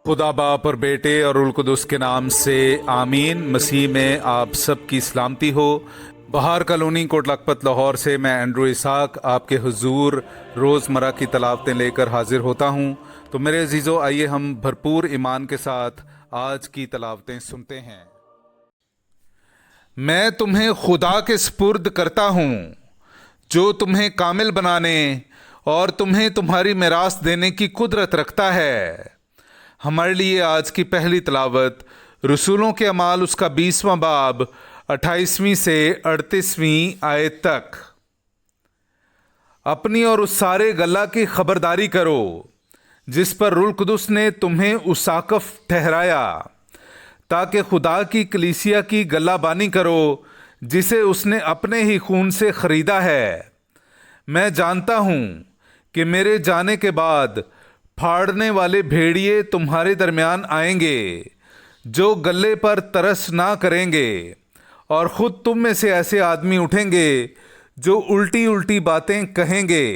खुदा बाप और बेटे और रुल कुदुस के नाम से आमीन। मसीह में आप सब की सलामती हो। बहार कॉलोनी कोट लखपत लाहौर से मैं एंड्रू इसाक आपके हुजूर रोज़मर्रा की तलावतें लेकर हाजिर होता हूँ। तो मेरे अजीज़ों, आइए हम भरपूर ईमान के साथ आज की तलावतें सुनते हैं। मैं तुम्हें खुदा के स्पुर्द करता हूँ जो तुम्हें कामिल बनाने और तुम्हें तुम्हारी मिरास देने की कुदरत रखता है। हमारे लिए आज की पहली तलावत रसूलों के अमाल उसका 20वां बाब 28वीं से 38वीं आयत तक। अपनी और उस सारे गल्ला की खबरदारी करो जिस पर रुल कुदुस ने तुम्हें उसाकफ ठहराया, ताकि खुदा की कलीसिया की गल्लाबानी करो जिसे उसने अपने ही खून से खरीदा है। मैं जानता हूँ कि मेरे जाने के बाद फाड़ने वाले भेड़िए तुम्हारे दरमियान आएंगे जो गले पर तरस ना करेंगे, और ख़ुद तुम में से ऐसे आदमी उठेंगे जो उल्टी उल्टी बातें कहेंगे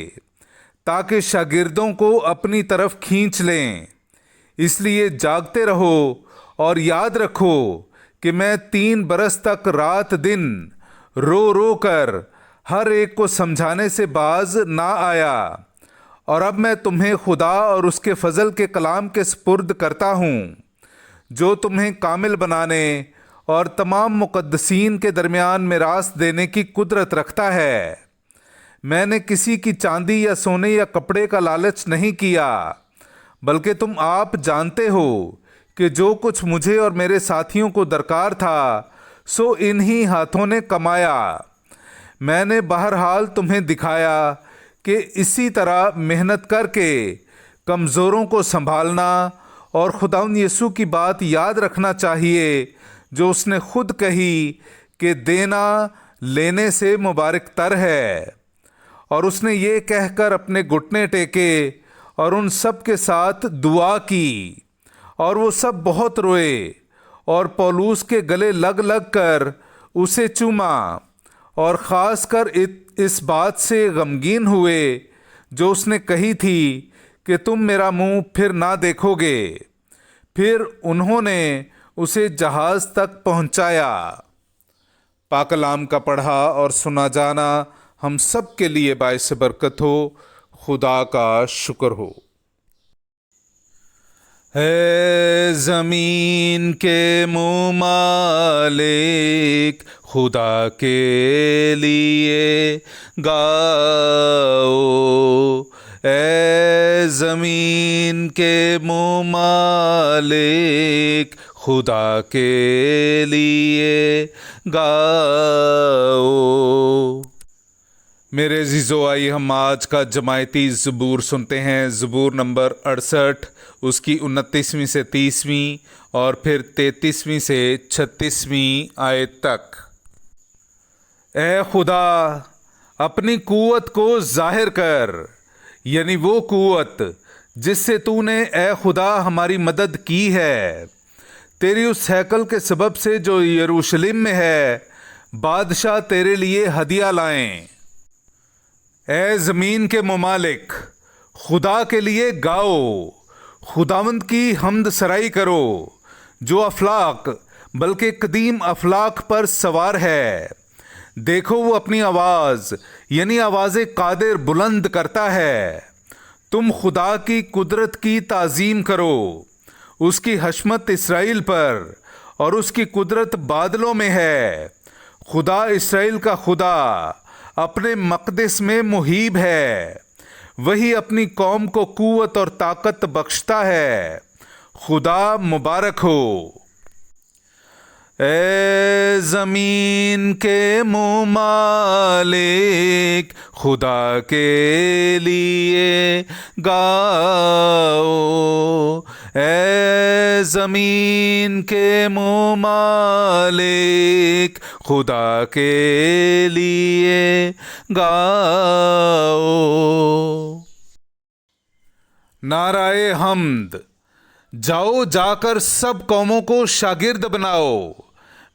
ताकि शागिर्दों को अपनी तरफ खींच लें। इसलिए जागते रहो और याद रखो कि मैं 3 बरस तक रात दिन रो रो कर हर एक को समझाने से बाज ना आया, और अब मैं तुम्हें खुदा और उसके फजल के कलाम के स्पुर्द करता हूँ जो तुम्हें कामिल बनाने और तमाम मुक़द्दसीन के दरमियान मिरास देने की कुदरत रखता है। मैंने किसी की चांदी या सोने या कपड़े का लालच नहीं किया, बल्कि तुम आप जानते हो कि जो कुछ मुझे और मेरे साथियों को दरकार था सो इन्हीं हाथों ने कमाया। मैंने बहरहाल तुम्हें दिखाया कि इसी तरह मेहनत करके कमज़ोरों को संभालना और खुदावंद यीशु की बात याद रखना चाहिए जो उसने खुद कही कि देना लेने से मुबारक तर है। और उसने ये कहकर अपने घुटने टेके और उन सब के साथ दुआ की, और वो सब बहुत रोए और पौलुस के गले लग लग कर उसे चूमा, और ख़ास कर इस बात से गमगीन हुए जो उसने कही थी कि तुम मेरा मुंह फिर ना देखोगे। फिर उन्होंने उसे जहाज़ तक पहुंचाया। पाक कलाम का पढ़ा और सुना जाना हम सब के लिए बाइस बरकत हो। खुदा का शुक्र हो। है ज़मीन के मुमालिक खुदा के लिए गाओ, ए ज़मीन के मुमालिक खुदा के लिए गाओ। मेरे अज़ीज़ों, आइए हम आज का जमायती ज़बूर सुनते हैं। ज़बूर नंबर 68, उसकी 29वीं से 30वीं और फिर 33वीं से 36वीं आयत तक। ए खुदा, अपनी कुव्वत को ज़ाहिर कर, यानी वो कुव्वत जिससे तूने ए खुदा हमारी मदद की है। तेरी उस हैकल के सबब से जो यरूशलेम में है, बादशाह तेरे लिए हदिया लाएं। ए ज़मीन के मुमालिक, खुदा के लिए गाओ, खुदावंद की हम्द सराई करो जो अफलाक बल्कि कदीम अफलाक पर सवार है। देखो वो अपनी आवाज़ यानी आवाज़ कादिर बुलंद करता है। तुम खुदा की कुदरत की ताज़ीम करो, उसकी हशमत इसराइल पर और उसकी कुदरत बादलों में है। खुदा इसराइल का खुदा अपने मक़दिस में मुहीब है। वही अपनी कौम को कुव्वत और ताकत बख्शता है। खुदा मुबारक हो। ए ज़मीन के मुमालिक खुदा के लिए गाओ, ए ज़मीन के मुमालिक खुदा के लिए गाओ। नाराए हम्द। जाओ, जाकर सब कौमों को शागिर्द बनाओ।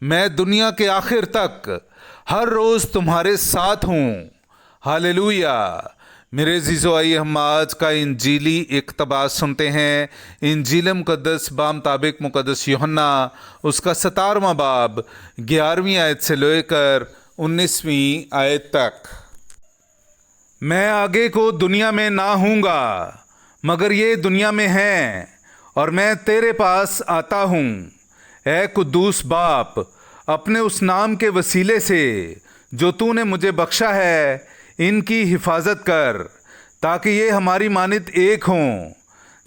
मैं दुनिया के आखिर तक हर रोज़ तुम्हारे साथ हूँ। हालेलुया। میرے عزیزو، آئیے ہم آج کا انجیلی اقتباس سنتے ہیں۔ انجیل مقدس بامطابق مقدس یوحنا اس کا 17واں باب 11ویں آیت سے لے کر 19ویں آیت تک۔ میں آگے کو دنیا میں نہ ہوں گا، مگر یہ دنیا میں ہیں، اور میں تیرے پاس آتا ہوں۔ اے قدوس باپ، اپنے اس نام کے وسیلے سے جو تو نے مجھے بخشا ہے، ان کی حفاظت کر، تاکہ یہ ہماری مانند ایک ہوں۔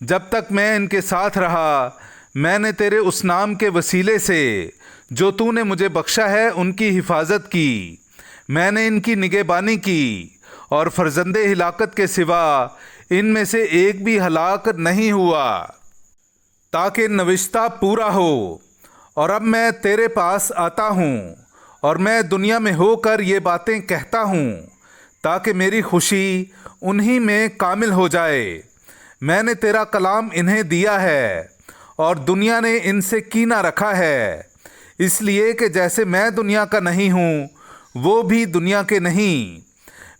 جب تک میں ان کے ساتھ رہا، میں نے تیرے اس نام کے وسیلے سے جو تو نے مجھے بخشا ہے ان کی حفاظت کی۔ میں نے ان کی نگہبانی کی، اور فرزند ہلاکت کے سوا ان میں سے ایک بھی ہلاک نہیں ہوا، تاکہ نوشتہ پورا ہو۔ اور اب میں تیرے پاس آتا ہوں، اور میں دنیا میں ہو کر یہ باتیں کہتا ہوں، تاکہ میری خوشی انہی میں کامل ہو جائے۔ میں نے تیرا کلام انہیں دیا ہے، اور دنیا نے ان سے کینہ رکھا ہے، اس لیے کہ جیسے میں دنیا کا نہیں ہوں، وہ بھی دنیا کے نہیں۔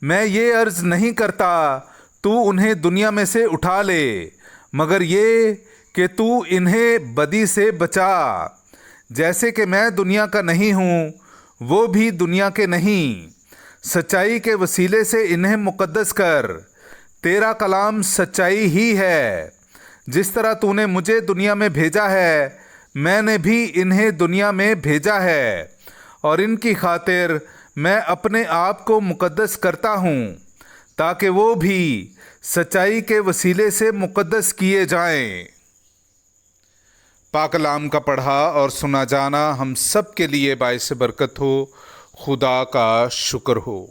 میں یہ عرض نہیں کرتا تو انہیں دنیا میں سے اٹھا لے، مگر یہ کہ تو انہیں بدی سے بچا۔ جیسے کہ میں دنیا کا نہیں ہوں، وہ بھی دنیا کے نہیں۔ سچائی کے وسیلے سے انہیں مقدس کر، تیرا کلام سچائی ہی ہے۔ جس طرح تو نے مجھے دنیا میں بھیجا ہے، میں نے بھی انہیں دنیا میں بھیجا ہے، اور ان کی خاطر میں اپنے آپ کو مقدس کرتا ہوں، تاکہ وہ بھی سچائی کے وسیلے سے مقدس کیے جائیں۔ پاک کلام کا پڑھا اور سنا جانا ہم سب کے لیے باعث برکت ہو۔ خدا کا شکر ہو۔